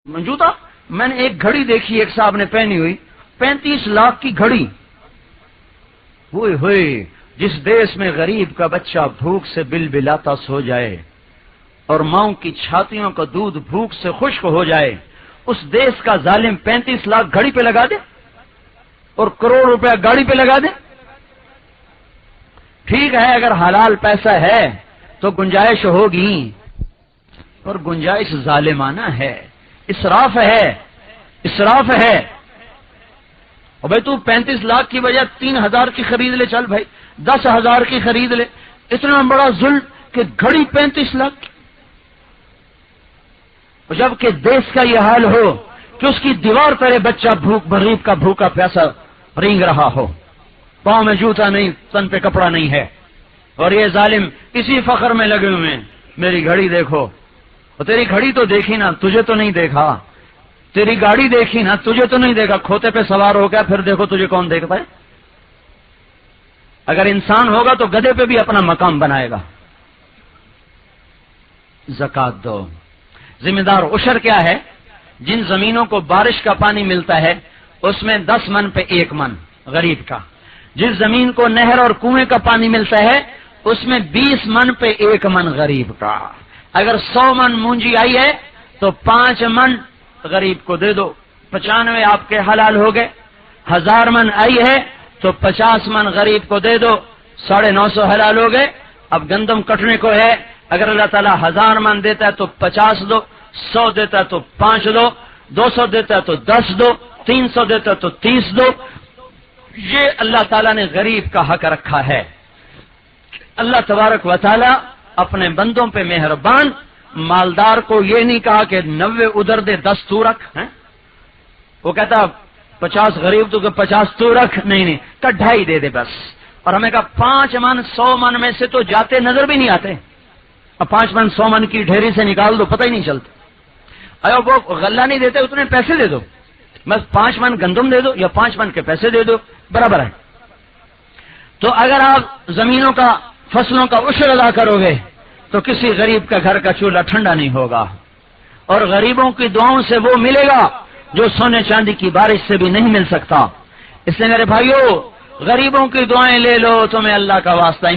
موجودہ میں نے ایک گھڑی دیکھی ایک صاحب نے پہنی ہوئی 35 لاکھ کی گھڑی. ہوئے ہوئے جس دیش میں غریب کا بچہ بھوک سے بل بلاتا سو جائے اور ماؤں کی چھاتیوں کا دودھ بھوک سے خشک ہو جائے، اس دیش کا ظالم 35 لاکھ گھڑی پہ لگا دے اور کروڑ روپیہ گاڑی پہ لگا دے. ٹھیک ہے اگر حلال پیسہ ہے تو گنجائش ہوگی، اور گنجائش ظالمانہ ہے، اسراف ہے، اسراف ہے. اور بھائی تو 35 لاکھ کی بجائے 3000 کی خرید لے، چل بھائی 10,000 کی خرید لے. اتنا بڑا ظلم کہ گھڑی 35 لاکھ. اور جب کہ دیش کا یہ حال ہو کہ اس کی دیوار پر بچہ بھوک غریب کا بھوکا پیاسا رینگ رہا ہو، پاؤں میں جوتا نہیں، تن پہ کپڑا نہیں ہے، اور یہ ظالم اسی فخر میں لگے ہوئے ہیں میری گھڑی دیکھو. اور تیری گھڑی تو دیکھی نا، تجھے تو نہیں دیکھا. تیری گاڑی دیکھی نا، تجھے تو نہیں دیکھا. کھوتے پہ سوار ہو گیا، پھر دیکھو تجھے کون دیکھتا ہے. اگر انسان ہوگا تو گدھے پہ بھی اپنا مقام بنائے گا. زکات دو. ذمہ دار عشر کیا ہے؟ جن زمینوں کو بارش کا پانی ملتا ہے اس میں 10 من پہ 1 من غریب کا. جس زمین کو نہر اور کنویں کا پانی ملتا ہے اس میں 20 من پہ 1 من غریب کا. اگر 100 من مونجی آئی ہے تو 5 من غریب کو دے دو، 95 آپ کے حلال ہو گئے. 1000 من آئی ہے تو 50 من غریب کو دے دو، 950 حلال ہو گئے. اب گندم کٹنے کو ہے، اگر اللہ تعالیٰ 1000 من دیتا ہے تو 50 دو، 100 دیتا ہے تو 5 دو، 200 دیتا ہے تو 10 دو، 300 دیتا ہے تو 30 دو. یہ اللہ تعالیٰ نے غریب کا حق رکھا ہے. اللہ تبارک و تعالیٰ اپنے بندوں پہ مہربان. مالدار کو یہ نہیں کہا کہ 90 ادھر دے 10 تو رکھ. وہ کہتا 50 غریب تو کہ 50 تو رکھ. نہیں کہ 2.5 دے دے بس. اور ہمیں کہا 5 من 100 من میں سے تو جاتے نظر بھی نہیں آتے. اب 5 من 100 من کی ڈھیری سے نکال دو، پتہ ہی نہیں چلتا. اگر وہ غلہ نہیں دیتے اتنے پیسے دے دو، بس 5 من گندم دے دو یا 5 من کے پیسے دے دو، برابر ہے. تو اگر آپ زمینوں کا فصلوں کا عشر ادا کرو گے تو کسی غریب کا گھر کا چولہا ٹھنڈا نہیں ہوگا، اور غریبوں کی دعاؤں سے وہ ملے گا جو سونے چاندی کی بارش سے بھی نہیں مل سکتا. اس لیے میرے بھائیو، غریبوں کی دعائیں لے لو، تمہیں اللہ کا واسطہ